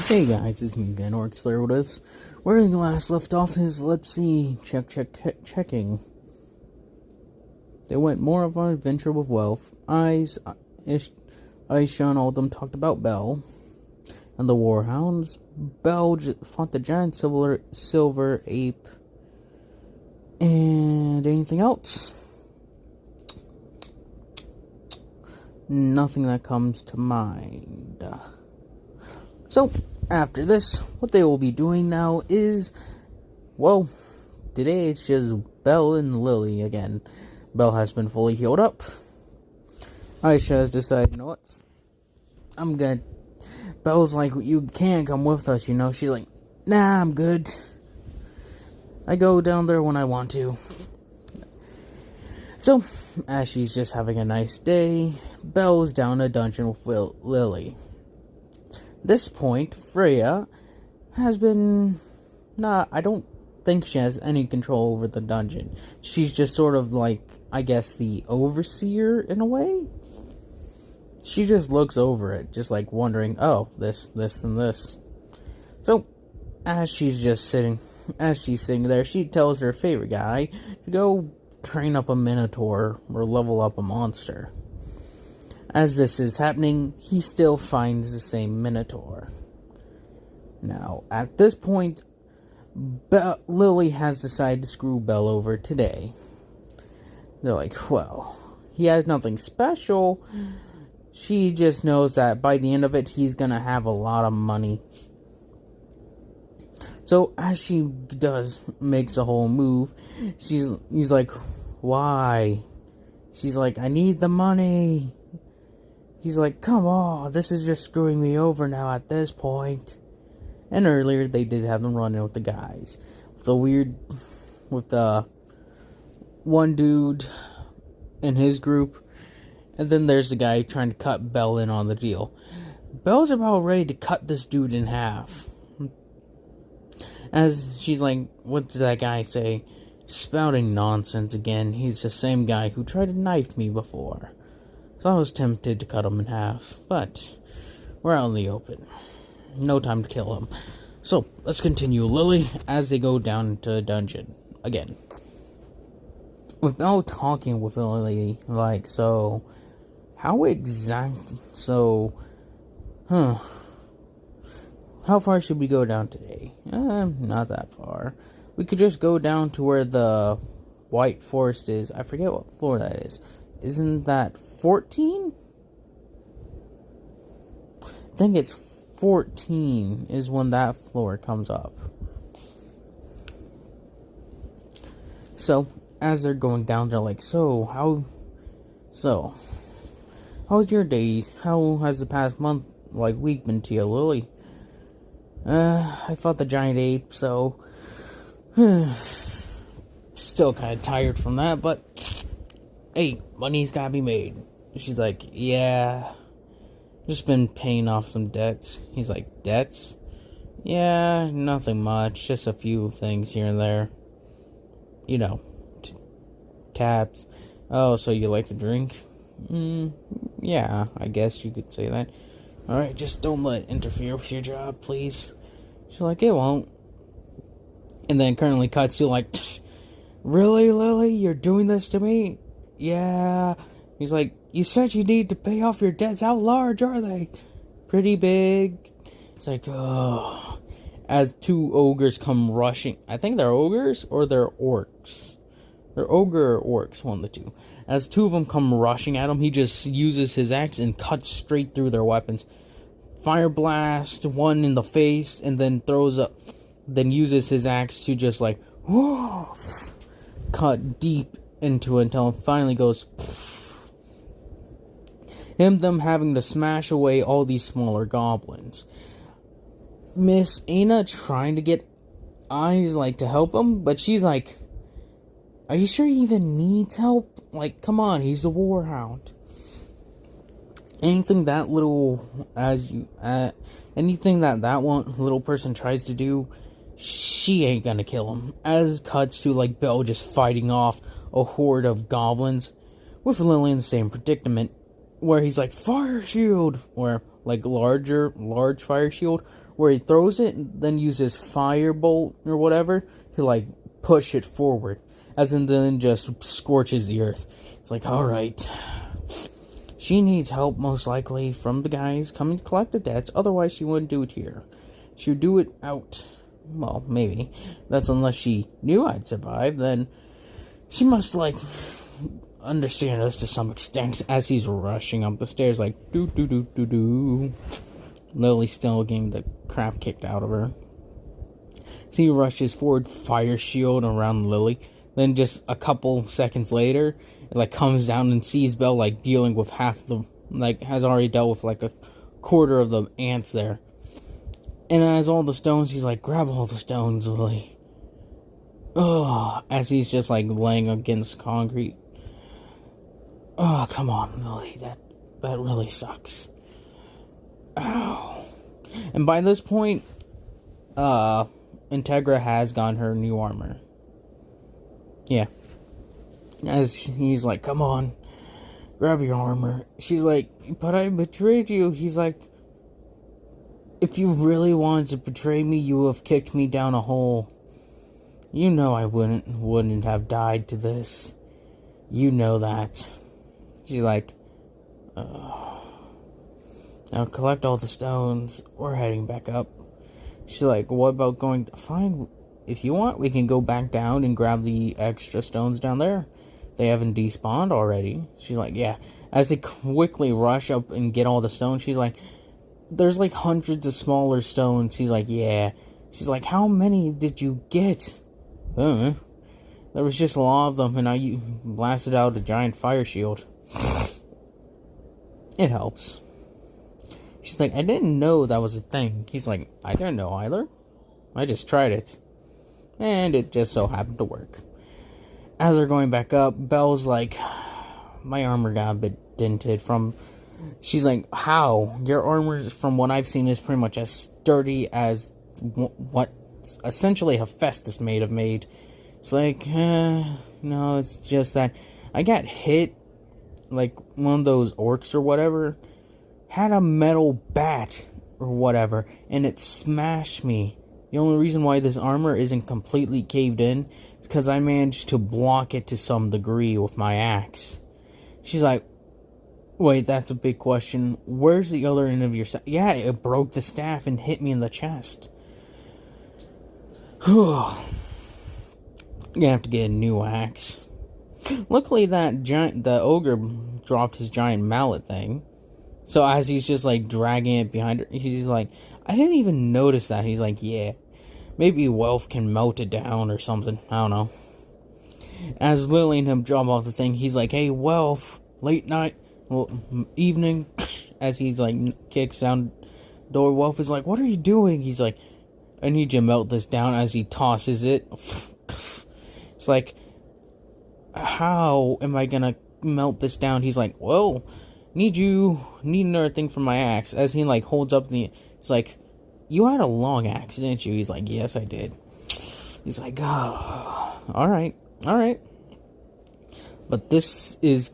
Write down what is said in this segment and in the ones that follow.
Hey guys, it's me again, Orc Slayer with us. Where we last left off is, let's see, checking. They went more of an adventure with wealth. Aisha and all of them talked about Belle and the Warhounds. Belle fought the giant silver ape. And anything else? Nothing that comes to mind. So, after this, what they will be doing now is, well, today it's just Belle and Lily again. Belle has been fully healed up. Aisha has decided, you know what, I'm good. Belle's like, you can't come with us, you know. She's like, nah, I'm good. I go down there when I want to. So, as she's just having a nice day, Belle's down a dungeon with Lily. This point, Freya has been I don't think she has any control over the dungeon. She's just sort of like, I guess, the overseer in a way. She just looks over it, just like wondering, oh, this, and this. So, as she's sitting there, she tells her favorite guy to go train up a Minotaur or level up a monster. As this is happening, he still finds the same Minotaur. Now, at this point, Lily has decided to screw Belle over today. They're like, well, he has nothing special. She just knows that by the end of it, he's gonna have a lot of money. So, as she makes a whole move, he's like, why? She's like, I need the money. He's like, come on, this is just screwing me over now at this point. And earlier, they did have them run in with the guys. With the one dude in his group. And then there's the guy trying to cut Belle in on the deal. Belle's about ready to cut this dude in half. As she's like, what did that guy say? Spouting nonsense again. He's the same guy who tried to knife me before. So I was tempted to cut him in half, but we're out in the open. No time to kill him. So, let's continue Lily as they go down into the dungeon again. Without talking with Lily, like, so, how far should we go down today? Not that far. We could just go down to where the White Forest is. I forget what floor that is. Isn't that 14? I think it's 14 is when that floor comes up. So, as they're going down, they're like, how's your day? How has the past week been to you, Lily? I fought the giant ape, so still kind of tired from that, but hey, money's gotta be made. She's like, yeah, just been paying off some debts. He's like, debts? Yeah, nothing much, just a few things here and there. You know, tabs. Oh, so you like to drink? Yeah, I guess you could say that. Alright, just don't let it interfere with your job, please. She's like, it won't. And then currently cuts to like, really, Lily? You're doing this to me? Yeah. He's like, you said you need to pay off your debts. How large are they? Pretty big. It's like, oh. As two ogres come rushing. I think they're ogres or they're orcs. They're ogre or orcs, one of the two. As two of them come rushing at him, he just uses his axe and cuts straight through their weapons. Fire blast one in the face and then then uses his axe to just like, whoa, cut deep into it until it finally goes them having to smash away all these smaller goblins. Miss Anna trying to get Eyes like to help him, but she's like, are you sure he even needs help? Like, come on, he's a warhound. Anything that one little person tries to do, she ain't gonna kill him. As cuts to like Belle just fighting off a horde of goblins, with Lily in the same predicament, where he's like, fire shield, or like large fire shield, where he throws it and then uses firebolt or whatever to like push it forward, as in then just scorches the earth. It's like, alright. She needs help, most likely, from the guys coming to collect the debts, otherwise she wouldn't do it here. She would do it out. Well, maybe. That's unless she knew I'd survive, then she must, like, understand us to some extent as he's rushing up the stairs, like, do. Lily's still getting the crap kicked out of her. So he rushes forward, fire shield around Lily. Then just a couple seconds later, it, like, comes down and sees Belle, like, dealing with half the, like, has already dealt with, like, a quarter of the ants there. And as all the stones, he's like, grab all the stones, Lily. Oh, as he's just, like, laying against concrete. Oh, come on, Lily, that really sucks. Ow. And by this point, Integra has gotten her new armor. Yeah. As he's like, come on, grab your armor. She's like, but I betrayed you. He's like, if you really wanted to betray me, you would have kicked me down a hole. You know I wouldn't have died to this. You know that. She's like, now collect all the stones. We're heading back up. She's like, what about going... Fine, if you want, we can go back down and grab the extra stones down there. They haven't despawned already. She's like, yeah. As they quickly rush up and get all the stones, she's like, there's like hundreds of smaller stones. She's like, yeah. She's like, how many did you get? There was just a lot of them, and I blasted out a giant fire shield. It helps. She's like, I didn't know that was a thing. He's like, I didn't know either. I just tried it. And it just so happened to work. As they're going back up, Belle's like, my armor got a bit dented from... She's like, how? Your armor, from what I've seen, is pretty much as sturdy as what essentially Hephaestus made. It's like, no, it's just that I got hit, like one of those orcs or whatever, had a metal bat or whatever, and it smashed me. The only reason why this armor isn't completely caved in is because I managed to block it to some degree with my axe. She's like, wait, that's a big question. Where's the other end of your staff? Yeah, it broke the staff and hit me in the chest. You're gonna have to get a new axe. Luckily, the ogre dropped his giant mallet thing. So as he's just like dragging it behind her, he's like, I didn't even notice that. He's like, yeah, maybe Welf can melt it down or something. I don't know. As Lily and him drop off the thing, he's like, hey, Welf, late night, evening. As he's like kicks down the door, Welf is like, what are you doing? He's like, I need you to melt this down. As he tosses it. It's like, how am I gonna melt this down? He's like, well, need another thing from my axe. As he like holds up it's like, you had a long axe, didn't you? He's like, yes, I did. He's like, oh, alright. But this is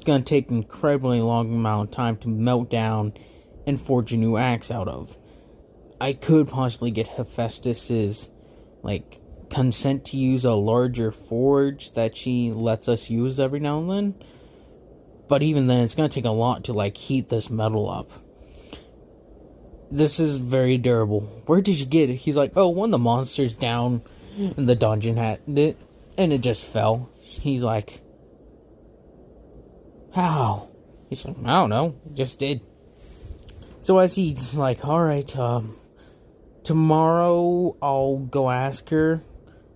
gonna take an incredibly long amount of time to melt down and forge a new axe out of. I could possibly get Hephaestus's, like, consent to use a larger forge that she lets us use every now and then. But even then, it's going to take a lot to, like, heat this metal up. This is very durable. Where did you get it? He's like, oh, one of the monsters down in the dungeon had it, and it just fell. He's like, how? He's like, I don't know, it just did. So as he's like, alright, tomorrow I'll go ask her,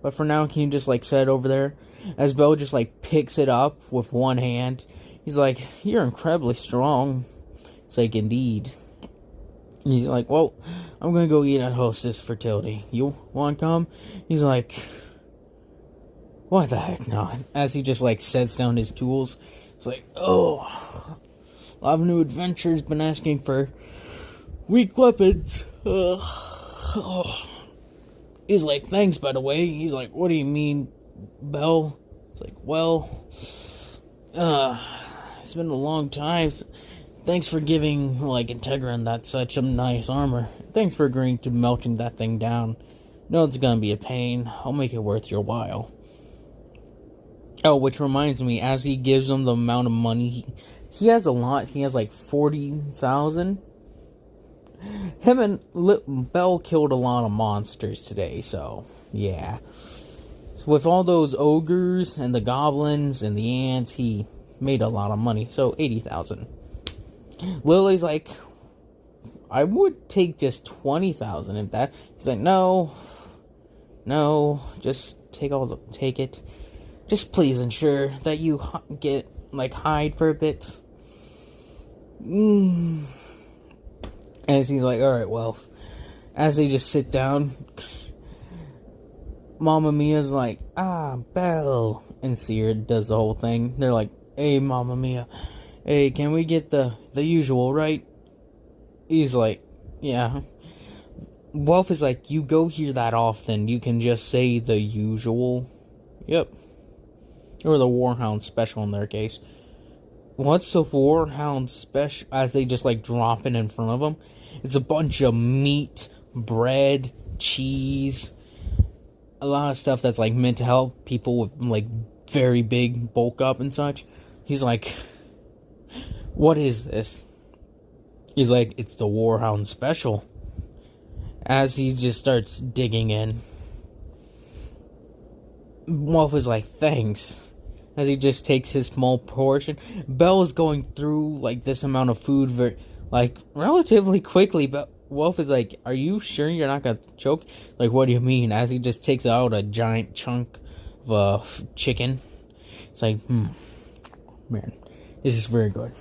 but for now, can you just, like, set it over there? As Belle just, like, picks it up with one hand. He's like, you're incredibly strong. It's like, indeed. And he's like, well, I'm gonna go eat at Hostess Fertility. You wanna come? He's like, what the heck not? As he just, like, sets down his tools. It's like, oh, a lot of new adventures, been asking for weak weapons. He's like, thanks, by the way. He's like, what do you mean, Belle? It's like, well, it's been a long time Thanks for giving, like, Integran that such a nice armor. Thanks for agreeing to melting that thing down. No, it's gonna be a pain. I'll make it worth your while. Oh, which reminds me, as he gives him the amount of money, he has a lot. He has, like, 40,000. Him and Bell killed a lot of monsters today, so, yeah. So with all those ogres and the goblins and the ants, he made a lot of money. So, 80,000. Lily's like, I would take just 20,000 if that. He's like, no, just take it. Just please ensure that you get, like, hide for a bit. As he's like, alright, well, as they just sit down, Mamma Mia's like, Belle, and Seer does the whole thing. They're like, hey, Mamma Mia, hey, can we get the usual, right? He's like, yeah. Wolf is like, you go here that often, you can just say the usual. Yep. Or the Warhound special in their case. What's the Warhound special? As they just, like, drop it in front of them. It's a bunch of meat, bread, cheese, a lot of stuff that's, like, meant to help people with, like, very big bulk up and such. He's like, what is this? He's like, it's the Warhound special. As he just starts digging in. Wolf is like, thanks. As he just takes his small portion. Belle is going through, like, this amount of food, relatively quickly, but Wolf is like, are you sure you're not gonna choke? Like, what do you mean? As he just takes out a giant chunk of chicken. It's like, man, this is very good.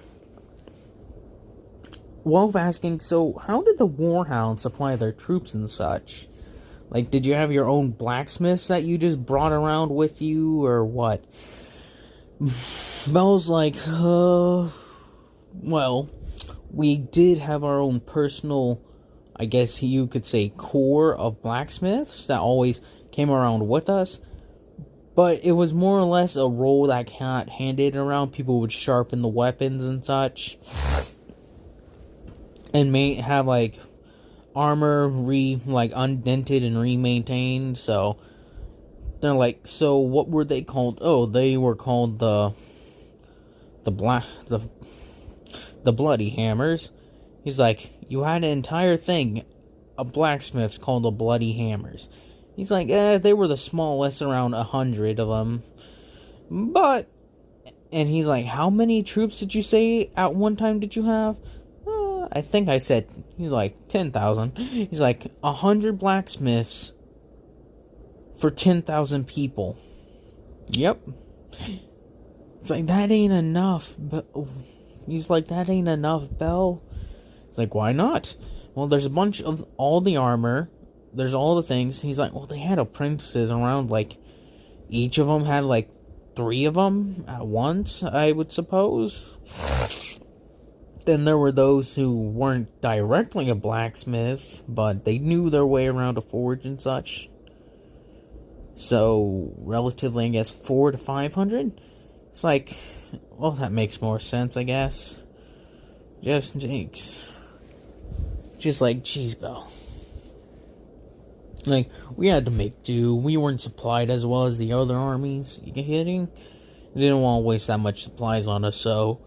Wolf asking, so how did the Warhound supply their troops and such? Like, did you have your own blacksmiths that you just brought around with you, or what? Belle's like, well, we did have our own personal, I guess you could say, corps of blacksmiths that always came around with us. But it was more or less a role that got handed around. People would sharpen the weapons and such. And may have, like, armor undented and re-maintained. So they're like, so what were they called? Oh, they were called the Bloody Hammers. He's like, you had an entire thing, a blacksmith's called the Bloody Hammers. He's like, they were the smallest, around 100 of them. And he's like, how many troops did you say at one time did you have? I think I said, he's like, 10,000. He's like, 100 blacksmiths for 10,000 people. Yep. It's like, that ain't enough. But he's like, that ain't enough, Belle. It's like, why not? Well, there's a bunch of all the armor. There's all the things. He's like, well, they had apprentices around, like, each of them had, like, 3 of them at once, I would suppose. Then there were those who weren't directly a blacksmith, but they knew their way around a forge and such. So, relatively, I guess, 400 to 500? It's like, well, that makes more sense, I guess. Just like, geez, Belle. Like, we had to make do. We weren't supplied as well as the other armies. You kidding? They didn't want to waste that much supplies on us, so...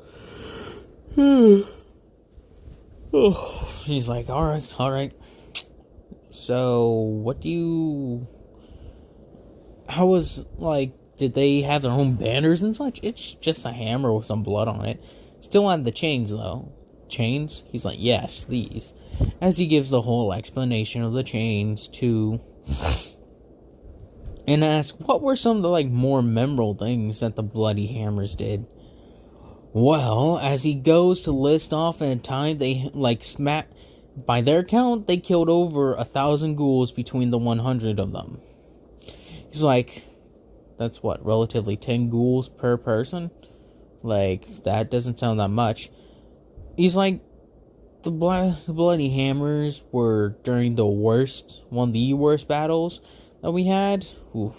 He's like, alright. So, what do you... How was, like, did they have their own banners and such? It's just a hammer with some blood on it. Still had the chains, though. Chains? He's like, yes, these. As he gives the whole explanation of the chains to... And asks, what were some of the, like, more memorable things that the Bloody Hammers did? Well, as he goes to list off in time, they, like, by their count, they killed over 1,000 ghouls between the 100 of them. He's like, that's what, relatively 10 ghouls per person? Like, that doesn't sound that much. He's like, the Bloody Hammers were during one of the worst battles that we had. Oof.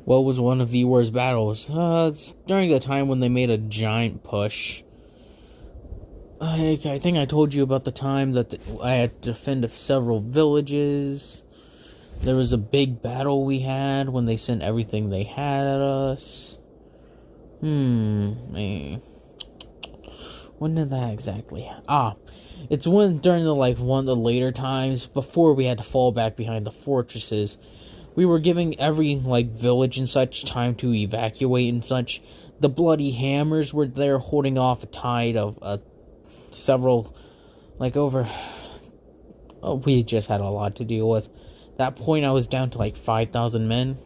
What was one of the worst battles? It's during the time when they made a giant push I think I told you about the time that I had to defend several villages. There was a big battle we had when they sent everything they had at us. Man. When did that exactly happen? It's when during the one of the later times before we had to fall back behind the fortresses. We were giving every village and such time to evacuate and such. The bloody hammers were there holding off a tide of several over. Oh, we just had a lot to deal with. At that point, I was down to 5,000 men.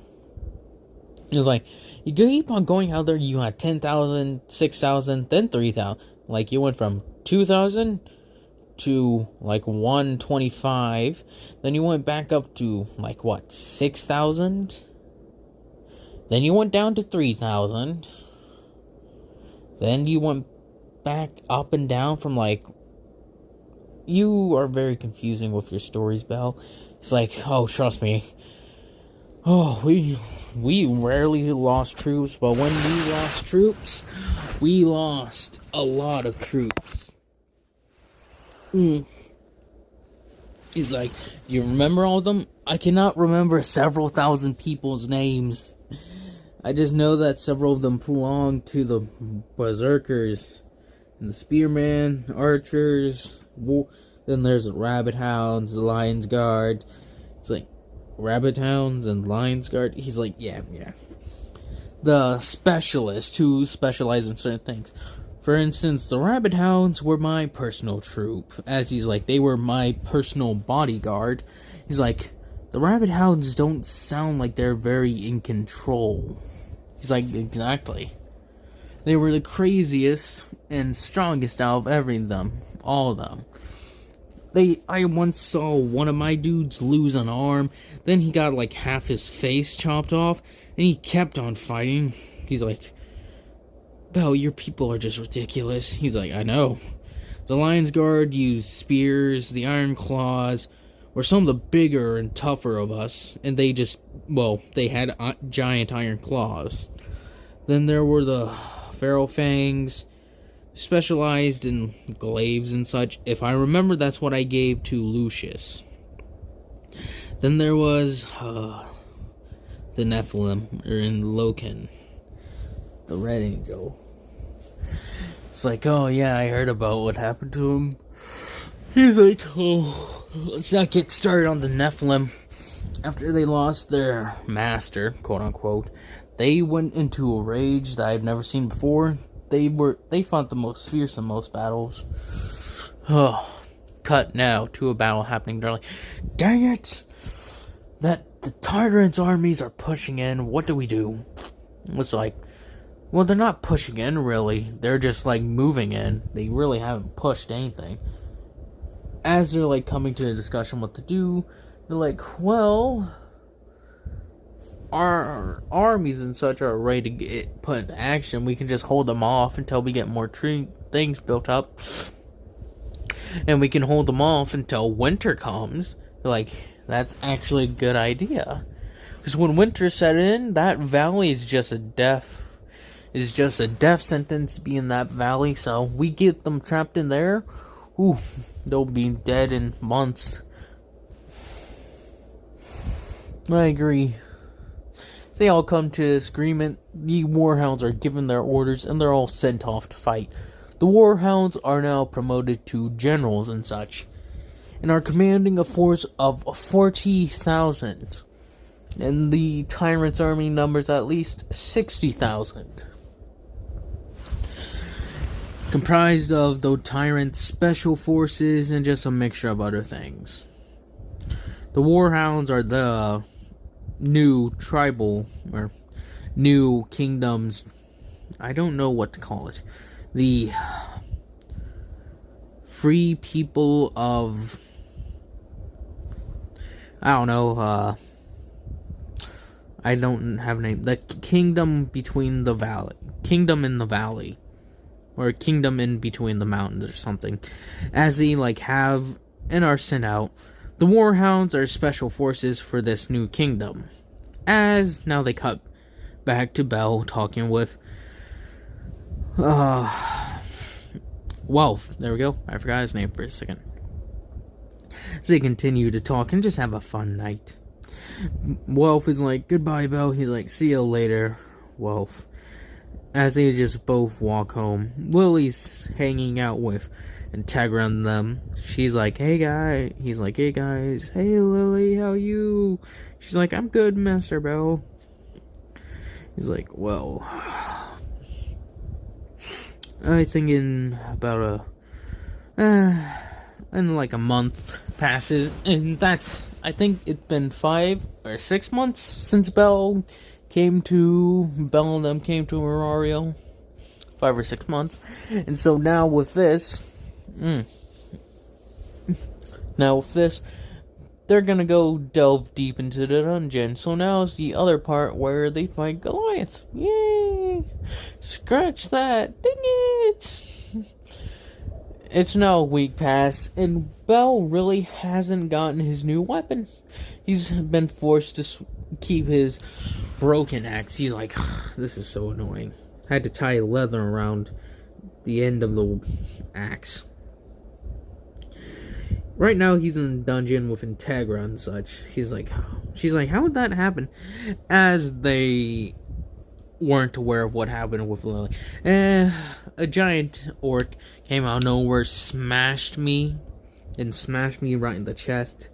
It was you keep on going out there. You had 10,000, 6,000, then 3,000. You went from 2,000 to 125. Then you went back up to 6,000. Then you went down to 3,000. Then you went back up and down from you are very confusing with your stories, Belle. It's oh, trust me. Oh, we rarely lost troops, but when we lost troops, we lost a lot of troops. He's you remember all of them? I cannot remember several thousand people's names. I just know that several of them belong to the berserkers and the spearmen, archers. Then there's the rabbit hounds, the lion's guard. It's rabbit hounds and lion's guard. He's yeah. The specialists who specialize in certain things. For instance, the rabbit hounds were my personal troop. As he's they were my personal bodyguard. He's the rabbit hounds don't sound like they're very in control. He's exactly. They were the craziest and strongest out of all of them. I once saw one of my dudes lose an arm, then he got half his face chopped off, and he kept on fighting. He's Belle, your people are just ridiculous. He's I know. The Lion's Guard used spears, the Iron Claws were some of the bigger and tougher of us, and they had giant iron claws. Then there were the Feral Fangs, specialized in glaives and such. If I remember, that's what I gave to Lucius. Then there was the Nephilim, or in Loken, the Red Angel. It's oh yeah, I heard about what happened to him. He's oh, let's not get started on the Nephilim. After they lost their master, quote unquote, they went into a rage that I've never seen before. They fought the most fierce in most battles. Oh, cut now to a battle happening. They're dang it! That the tyrant's armies are pushing in. What do we do? It's well, they're not pushing in really. They're just moving in. They really haven't pushed anything. As they're coming to a discussion what to do, they're well, our armies and such are ready to get put into action. We can just hold them off until we get more things built up. And we can hold them off until winter comes. That's actually a good idea. Because when winter set in, that valley is just a death sentence to be in that valley. So we get them trapped in there. Ooh, they'll be dead in months. I agree. They all come to this agreement. The warhounds are given their orders and they're all sent off to fight. The warhounds are now promoted to generals and such, and are commanding a force of 40,000. And the tyrant's army numbers at least 60,000. Comprised of the tyrant's special forces and just a mixture of other things. The warhounds are the new tribal, or new kingdoms, I don't know what to call it. The free people of, I don't know, I don't have a name. The kingdom between the valley. Kingdom in the valley. Or kingdom in between the mountains or something. As they have and are sent out. The warhounds are special forces for this new kingdom. As now they cut back to Belle talking with Wolf. There we go. I forgot his name for a second. So they continue to talk and just have a fun night. Wolf is like, goodbye, Belle. He's like, see you later, Wolf. As they just both walk home, Lily's hanging out with Integra and them. She's like, hey, guy. He's like, hey, guys. Hey, Lily, how you? She's like, I'm good, Master Belle. He's like, well, I think in about in like a month passes, and that's, I think it's been 5 or 6 months since Belle and them came to Aurario. 5 or 6 months. And so now with this, they're gonna go delve deep into the dungeon. So now is the other part where they fight Goliath. Yay! Scratch that. Dang it! It's now a week past, and Belle really hasn't gotten his new weapon. He's been forced to keep his broken axe. He's like, this is so annoying. I had to tie leather around the end of the axe. Right now, he's in the dungeon with Integra and such. She's like, how would that happen? As they weren't aware of what happened with Lily. A giant orc came out of nowhere, smashed me right in the chest.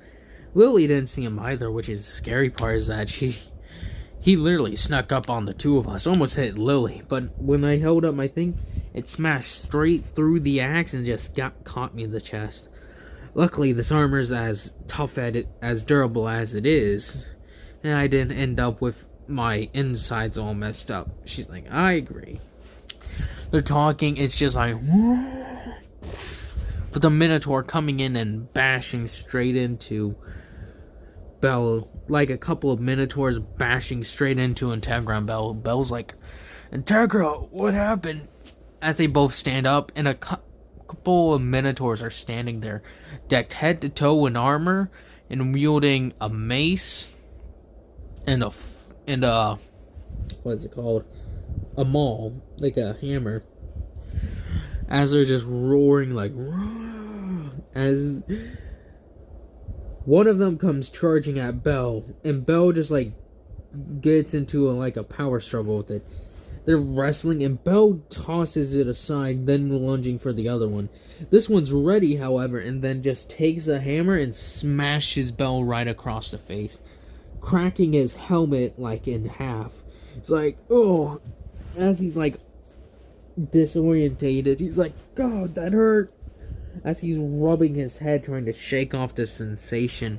Lily didn't see him either, which is the scary part, is that he literally snuck up on the two of us, almost hit Lily, but when I held up my thing, it smashed straight through the axe and just caught me in the chest. Luckily, this armor is as tough as durable as it is, and I didn't end up with my insides all messed up. She's like, I agree. They're talking, it's just like, but the Minotaur coming in and bashing straight into Belle, like a couple of Minotaurs bashing straight into Integra and Belle. Belle's like, Integra, what happened? As they both stand up, and a couple of Minotaurs are standing there, decked head to toe in armor, and wielding a mace, and a what is it called? A maul, like a hammer. As they're just roaring like, as one of them comes charging at Belle, and Belle just like gets into a power struggle with it. They're wrestling, and Belle tosses it aside, then lunging for the other one. This one's ready, however, and then just takes the hammer and smashes Belle right across the face, cracking his helmet like in half. It's like, oh, as he's like disorientated, he's like, God, that hurt. As he's rubbing his head, trying to shake off the sensation.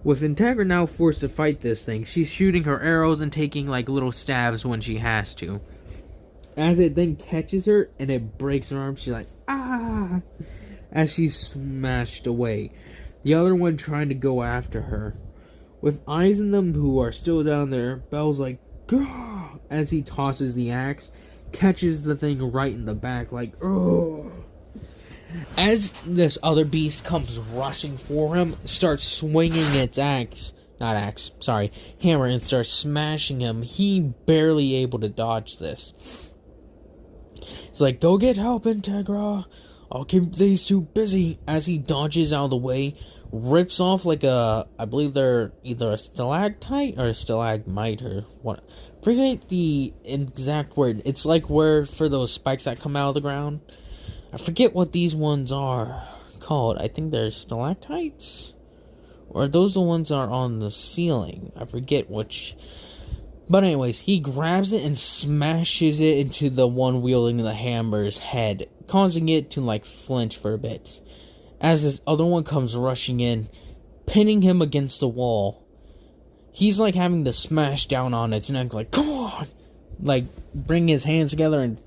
With Integra now forced to fight this thing, she's shooting her arrows and taking like little stabs when she has to. As it then catches her and it breaks her arm, she's like, ah! As she's smashed away. The other one trying to go after her. With eyes in them who are still down there, Belle's like, gah! As he tosses the axe, catches the thing right in the back, like, oh. As this other beast comes rushing for him, starts swinging its hammer, and starts smashing him. He barely able to dodge this. It's like, go get help, Integra. I'll keep these two busy. As he dodges out of the way, rips off like I believe they're either a stalactite or a stalagmite or what. Forget the exact word. It's like where for those spikes that come out of the ground. I forget what these ones are called. I think they're stalactites? Or those the ones that are on the ceiling. I forget which. But anyways, he grabs it and smashes it into the one wielding the hammer's head, causing it to like flinch for a bit. As this other one comes rushing in, pinning him against the wall. He's like having to smash down on its neck, like, come on! Like, bring his hands together and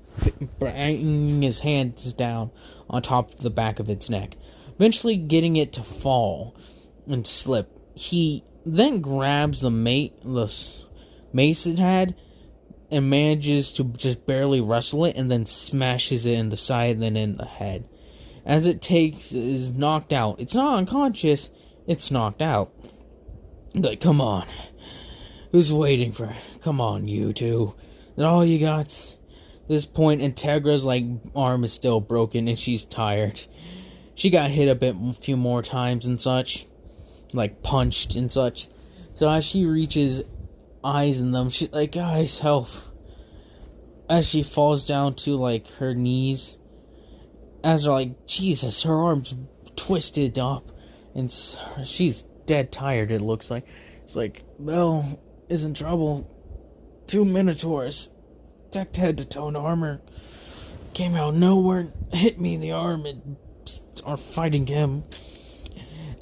bring his hands down on top of the back of its neck, eventually getting it to fall and slip. He then grabs the mace it had and manages to just barely wrestle it, and then smashes it in the side and then in the head. As it is knocked out. It's not unconscious, it's knocked out. Like, come on. Who's waiting for? Come on, you two. That all you got? This point, Integra's like arm is still broken and she's tired. She got hit a few more times and such, like punched and such. So as she reaches eyes in them, she's like, guys, help. As she falls down to like her knees, as they're like, Jesus, her arm's twisted up and she's dead tired, it looks like. It's like, Belle is in trouble. 2 Minotaurs, decked head to toe in armor, came out of nowhere, hit me in the arm, and are fighting him.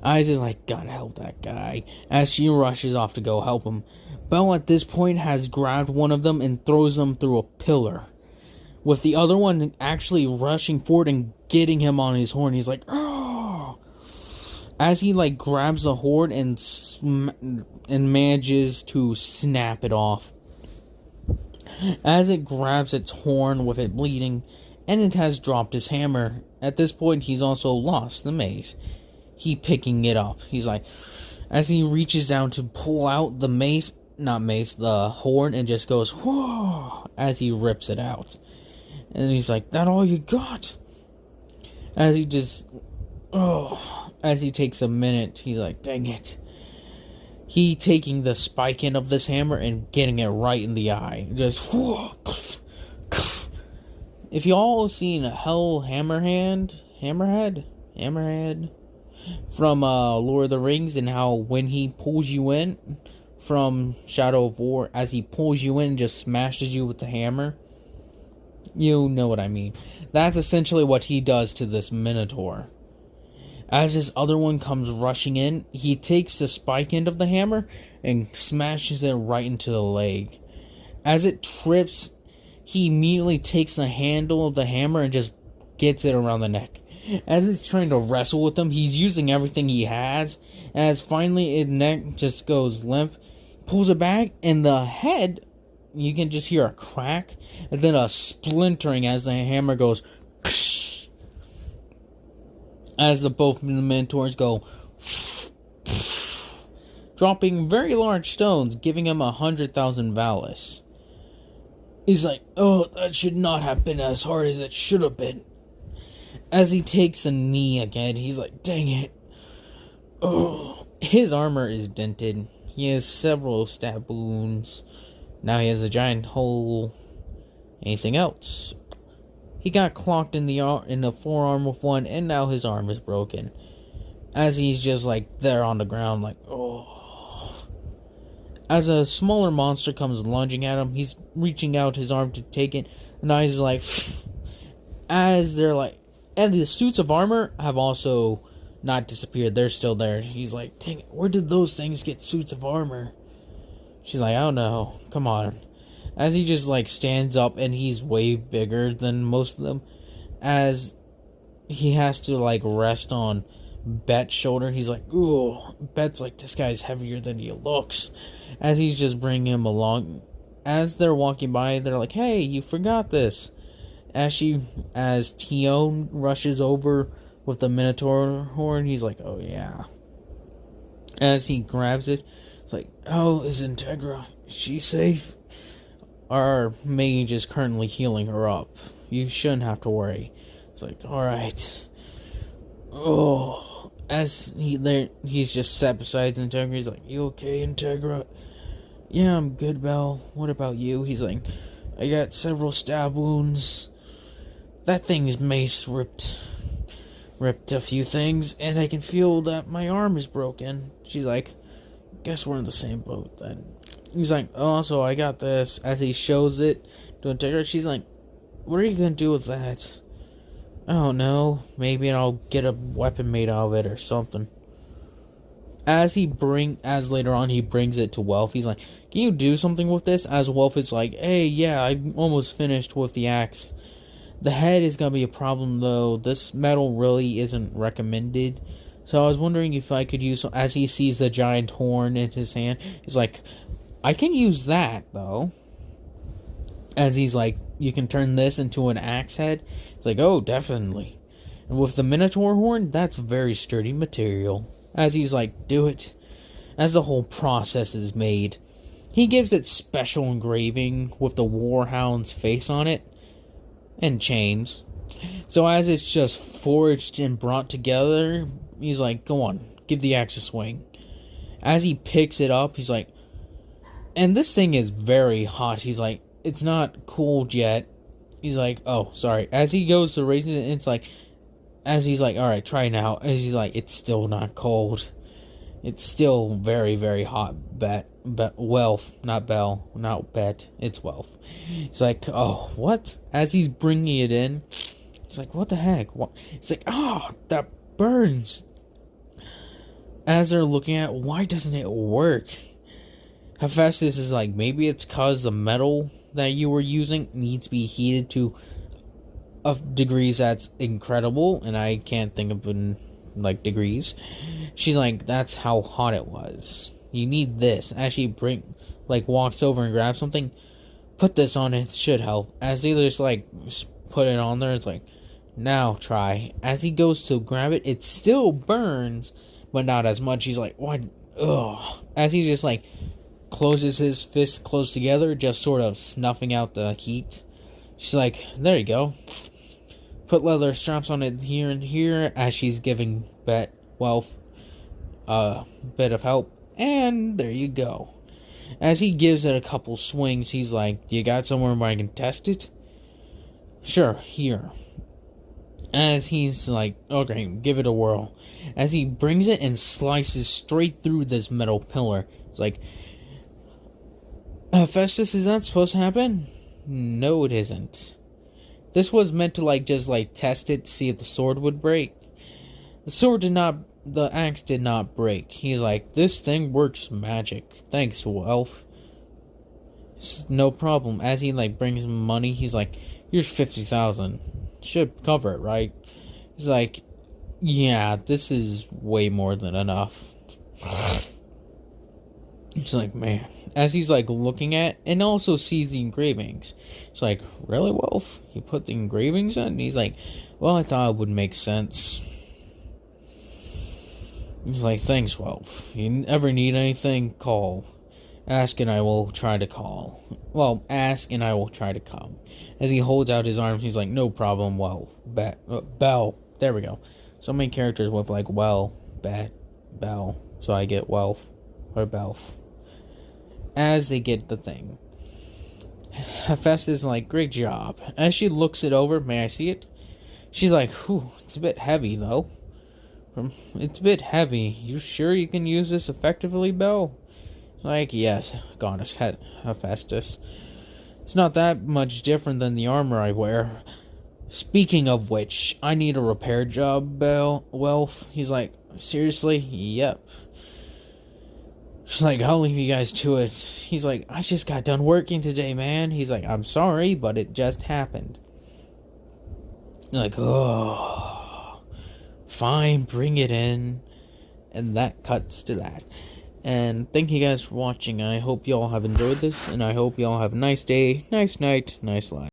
Eyes is like, gotta help that guy. As she rushes off to go help him, Belle at this point has grabbed one of them and throws them through a pillar, with the other one actually rushing forward and getting him on his horn. He's like, oh! As he like grabs the horn and manages to snap it off. As it grabs its horn with it bleeding, and it has dropped his hammer. At this point, he's also lost the mace. He picking it up. He's like, as he reaches down to pull out the the horn, and just goes, whoa, as he rips it out. And he's like, that all you got? As he just, as he takes a minute, he's like, dang it. He taking the spike end of this hammer and getting it right in the eye. Just, whoa. If y'all seen Hammerhead from Lord of the Rings, and how when he pulls you in from Shadow of War, as he pulls you in and just smashes you with the hammer, you know what I mean. That's essentially what he does to this Minotaur. As this other one comes rushing in, he takes the spike end of the hammer and smashes it right into the leg. As it trips, he immediately takes the handle of the hammer and just gets it around the neck. As he's trying to wrestle with him, he's using everything he has. And as finally his neck just goes limp, pulls it back, and the head, you can just hear a crack, and then a splintering as the hammer goes, as both Minotaurs go, dropping very large stones, giving him 100,000 Valis. He's like, oh, that should not have been as hard as it should have been. As he takes a knee again, he's like, dang it. Oh, his armor is dented. He has several stab wounds. Now he has a giant hole. Anything else? He got clocked in the forearm with one, and now his arm is broken. As he's just like there on the ground, like, oh. As a smaller monster comes lunging at him, he's reaching out his arm to take it, and now he's like, as they're like, and the suits of armor have also not disappeared. They're still there. He's like, dang it, where did those things get suits of armor? She's like, I don't know. Come on. As he just like stands up, and he's way bigger than most of them. As he has to like rest on Bet's shoulder, he's like, ooh, Bet's like, this guy's heavier than he looks. As he's just bringing him along. As they're walking by, they're like, hey, you forgot this. As Tio rushes over with the Minotaur horn, he's like, oh yeah. As he grabs it, it's like, oh, is Integra? Is she safe? Our mage is currently healing her up. You shouldn't have to worry. It's like, alright. Oh. As he's just sat beside Integra, he's like, you okay, Integra? Yeah, I'm good, Belle. What about you? He's like, I got several stab wounds. That thing's mace ripped a few things, and I can feel that my arm is broken. She's like, guess we're in the same boat then. He's like, oh, so I got this. As he shows it to Integra, she's like, what are you gonna do with that? I don't know. Maybe I'll get a weapon made out of it or something. As later on he brings it to Welf, he's like, can you do something with this? As Welf is like, hey, yeah, I'm almost finished with the axe. The head is gonna be a problem though. This metal really isn't recommended. So I was wondering if I could use, as he sees the giant horn in his hand, he's like, I can use that though. As he's like, you can turn this into an axe head. It's like, oh, definitely. And with the Minotaur horn, that's very sturdy material. As he's like, do it. As the whole process is made, he gives it special engraving with the Warhound's face on it. and chains. So as it's just forged and brought together, he's like, go on, give the axe a swing. As he picks it up, he's like, and this thing is very hot. He's like, it's not cooled yet. He's like, oh, sorry. As he goes to raise it, it's like, as he's like, alright, try now. As he's like, it's still not cold. It's still very, very hot. Welf, not Bell, not Bet. It's Welf. He's like, oh, what? As he's bringing it in, he's like, what the heck? What? He's like, oh, that burns. As they're looking at, why doesn't it work? Hephaestus is like, maybe it's cause the metal that you were using needs to be heated to degrees that's incredible, and I can't think of like degrees. She's like, that's how hot it was. You need this. As she walks over and grabs something, put this on it should help. As he just put it on there, it's like, now try. As he goes to grab it, it still burns, but not as much. He's like, what? Ugh. As he just closes his fists close together, just sort of snuffing out the heat. She's like, there you go. Put leather straps on it here and here, as she's giving Welf a bit of help. And there you go. As he gives it a couple swings, he's like, you got somewhere where I can test it? Sure, here. As he's like, okay, give it a whirl. As he brings it and slices straight through this metal pillar. It's like, Festus, is that supposed to happen? No, it isn't. This was meant to just test it, see if the sword would break. The axe did not break. He's like, this thing works magic. Thanks, Welf. No problem. As he brings him money, he's like, here's 50,000. Should cover it, right? He's like, yeah, this is way more than enough. It's like, man. As he's looking at and also sees the engravings. It's like, really, Wolf? You put the engravings in? And he's like, well, I thought it would make sense. He's like, thanks, Wolf. You ever need anything, call. Ask and I will try to call. Well, ask and I will try to come. As he holds out his arms, he's like, no problem, Wolf. Bell. There we go. So many characters with Bell. So I get Welf or Belf. As they get the thing. Hephaestus is like, great job. As she looks it over, may I see it? She's like, whew, it's a bit heavy, though. It's a bit heavy. You sure you can use this effectively, Belle? Like, yes, goddess Hephaestus. It's not that much different than the armor I wear. Speaking of which, I need a repair job, Welf. He's like, seriously? Yep. She's like, I'll leave you guys to it. He's like, I just got done working today, man. He's like, I'm sorry, but it just happened. You're like, oh, fine, bring it in. And that cuts to that. And thank you guys for watching. I hope you all have enjoyed this, and I hope you all have a nice day, nice night, nice life.